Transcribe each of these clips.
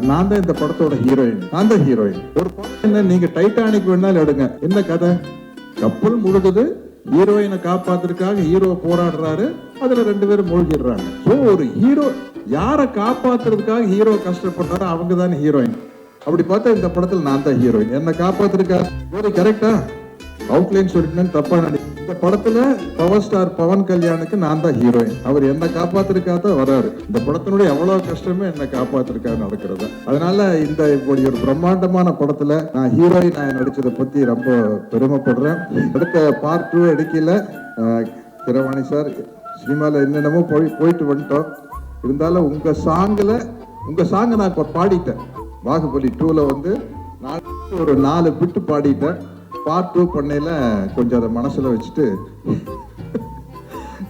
நான் தான் இந்த படத்தோட ஹீரோயின், நான் தான் ஹீரோயின். ஒரு படம் என்ன, நீங்க டைட்டானிக் வேணாலும் எடுங்க, என்ன கதை, கப்பல் முழுகுது, ஹீரோயினை காப்பாத்துறதுக்காக ஹீரோ போராடுறாரு, அதுல 2 பேரும் மூழ்கிடுறாங்க. சோ ஒரு ஹீரோ யாரை காப்பாத்துறதுக்காக ஹீரோ கஷ்டப்படுறாரோ அவங்க தானே ஹீரோயின். அப்படி பார்த்தா இந்த படத்துல நான் தான் ஹீரோயின். என்ன காப்பாத்துறதுக்காக கரெக்டா அவுட்லைன் சொல்லிட்டு தப்பா நினைக்கிறேன். இந்த படத்துல பவர் ஸ்டார் பவன் கல்யாணுக்கு நான் தான் ஹீரோயின். அவர் என்ன காப்பாத்திருக்காக தான் வராரு. இந்த படத்தினுடைய எவ்வளவு கஷ்டமே என்ன காப்பாத்திருக்காக நடக்கிறது. அதனால இந்த இப்படி ஒரு பிரம்மாண்டமான படத்துல நான் ஹீரோயின் நடிச்சதை பத்தி ரொம்ப பெருமைப்படுறேன். அடுத்த பார்ட் 2 எடுக்கல. கிரவாணி சார் சினிமால என்னென்னமோ போயிட்டு வந்துட்டோம். இருந்தாலும் உங்க சாங்கை நான் பாடிட்டேன். பாகுபலி 2ல வந்து நான் ஒரு 4 பிட்டு பாடிட்டேன். பார்ட் 2 பண்ணையில கொஞ்சம் அதை மனசுல வச்சுட்டு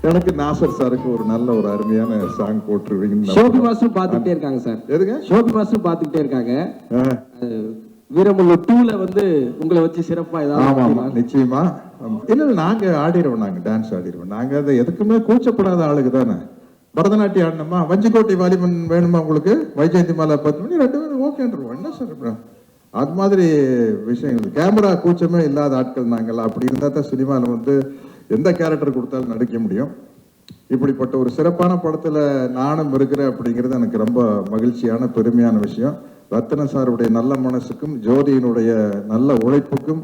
எனக்கு நாசர் சாருக்கு ஒரு நல்ல ஒரு அருமையான சாங் போட்டுருவீங்க. ஷோபி மாஸ்டர் பாத்துக்கிட்டே இருக்காங்க சார். எதுங்க? ஷோபி மாஸ்டர் பாத்துக்கிட்டே இருக்காங்க. வீரமுள்ள 2ல வந்து உங்களை வச்சு சிறப்பா ஏதாவது. ஆமா நிச்சயமா. இல்ல நாங்க ஆடிடுவோம், நாங்க டான்ஸ் ஆடிடுவோம். நாங்க அதை எதுக்குமே கூச்சப்படாத ஆளுக்கு தானே. பரதநாட்டியம் ஆடணுமா, வஞ்சிக்கோட்டை வாலிபன் வேணுமா உங்களுக்கு, வைஜெயந்தி மாலா 10 மணி 2 பேரும் ஓகேன்றோம். என்ன சார் அது மாதிரி விஷயங்கள். கேமரா கூச்சமே இல்லாத ஆட்கள் நாங்கள். அப்படி இருந்தா தான் சினிமாவில் வந்து எந்த கேரக்டர் கொடுத்தாலும் நடிக்க முடியும். இப்படிப்பட்ட ஒரு சிறப்பான படத்துல நானும் இருக்கிறேன் அப்படிங்கிறது எனக்கு ரொம்ப மகிழ்ச்சியான பெருமையான விஷயம். ரத்ன சாருடைய நல்ல மனசுக்கும் ஜோதியினுடைய நல்ல உழைப்புக்கும்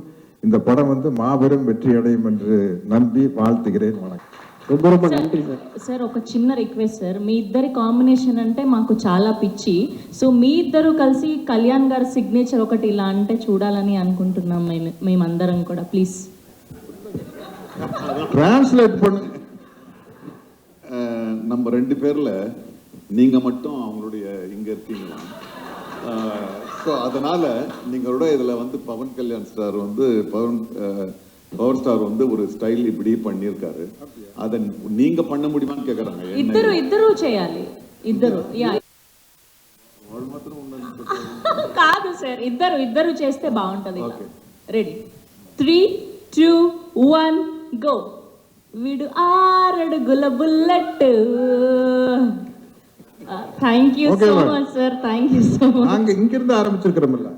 இந்த படம் வந்து மாபெரும் வெற்றி அடையும் என்று நம்பி வாழ்த்துகிறேன். வணக்கம். ரொம்ப ரொம்ப நன்றி சார். సార్ ఒక చిన్న రిక్వెస్ట్ సార్, మీ ఇద్దరి కాంబినేషన్ అంటే మాకు చాలా పిచ్చి. సో మీ ఇద్దరు కలిసి కళ్యాణ్ గారి సిగ్నేచర్ ఒకటి ఇలా అంటే చూడాలని అనుకుంటున్నాం మేమందరం కూడా. ప్లీజ్ டிரான்ஸ்லேட் பண்ணு. நம்ம 2 பேர்ல நீங்க மட்டும் அவங்களுடைய இங்க இருக்கீங்களா? ஸோ அதனால நீங்களோட இதுல வந்து பவன் கல்யாண் ஸ்டார் வந்து பவர் ஸ்டார் வந்து ஒரு ஸ்டைல் இப்படி பண்ணியிருக்காரு. அதை நீங்க பண்ண முடியுமான்னு கேக்குறாங்க. ఇద్దరు చేయాలి. ఇద్దరు కాదు సార్, ఇద్దరు చేస్తే బాగుంటది. Ready 3 2 1 go. వీడు 6 అడుగుల bullet. Thank you so much sir, thank you so much. நாங்க இங்க இருந்து ஆரம்பிச்சிருக்கிறோம்ல,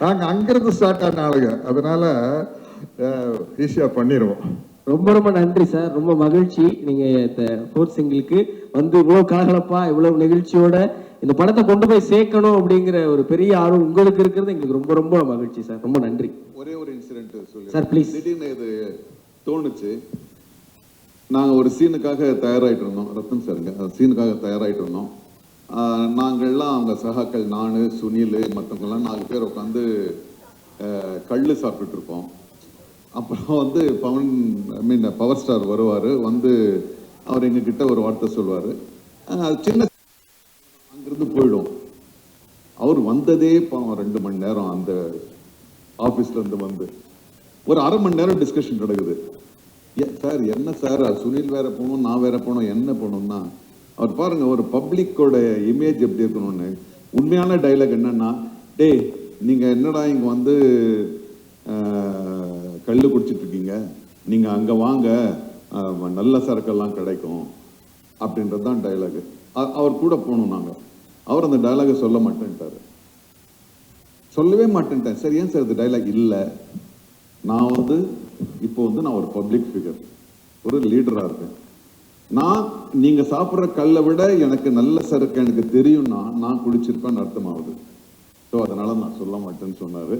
நாங்க அங்கிருந்து ஸ்டார்ட் ஆன ஆளுங்க. அதனால ஈஸியா பண்ணிடுவோம். ரொம்ப ரொம்ப நன்றி சார். ரொம்ப மகிழ்ச்சி நீங்க இந்த 4th சிங்கிளுக்கு வந்து இவ்வளவு கலகலப்பா இவ்வளவு நிகழ்ச்சியோட இந்த படத்தை கொண்டு போய் சேர்க்கணும் அப்படிங்கிற ஒரு பெரிய ஆர்வம் உங்களுக்கு இருக்கிறது எங்களுக்கு ரொம்ப ரொம்ப மகிழ்ச்சி சார். ரொம்ப நன்றி. ஒரே ஒரு இன்சிடென்ட் சொல்லி சார் ப்ளீஸ். திடீர்னு இது தோணுச்சு. நாங்க ஒரு சீனுக்காக தயாராயிட்டு இருந்தோம். ரத்தன் சாருங்க சீனுக்காக தயாராயிட்டு இருந்தோம். நாங்கள்லாம் அவங்க சகாக்கள், நான், சுனில், மற்றவங்கெல்லாம் 4 பேர் உட்காந்து கல் சாப்பிட்டுட்டு இருப்போம். அப்புறம் வந்து பவர் ஸ்டார் வருவார். வந்து அவர் எங்ககிட்ட ஒரு வார்த்தை சொல்வார். சின்ன அங்கிருந்து போயிடும். அவர் வந்ததே 2 மணி நேரம் அந்த ஆஃபீஸ்ல இருந்து வந்து ஒரு அரை மணி நேரம் டிஸ்கஷன் நடக்குது. சார் என்ன சார், சுனில் வேற போகணும், நான் வேற போகணும், என்ன போகணும்னா அவர் பாருங்க ஒரு பப்ளிக்கோட இமேஜ் எப்படி இருக்கணும்னு. உண்மையான டைலாக் என்னன்னா, டேய் நீங்க என்னடா இங்க வந்து கல்லு குடிச்சிட்டு இருக்கீங்க, நீங்க அங்க வாங்க, நல்ல சரக்கெல்லாம் கிடைக்கும் அப்படின்றது தான் டைலாக். அவர் கூட போகணும் நாங்க. அவர் அந்த டைலாகை சொல்ல மாட்டேன்ட்டாரு. சொல்லவே மாட்டேன்ட்டேன். சரி ஏன் சார் அது டைலாக் இல்லை, நான் வந்து இப்போ வந்து நான் ஒரு பப்ளிக் ஃபிகர், ஒரு லீடரா இருக்கேன். நீங்க சாப்பிட்ற கல்லை விட எனக்கு நல்ல சரக்கு எனக்கு தெரியும்னா நான் குடிச்சிருப்பேன்னு அர்த்தமாகுது. ஸோ அதனால நான் சொல்ல மாட்டேன்னு சொன்னாரு.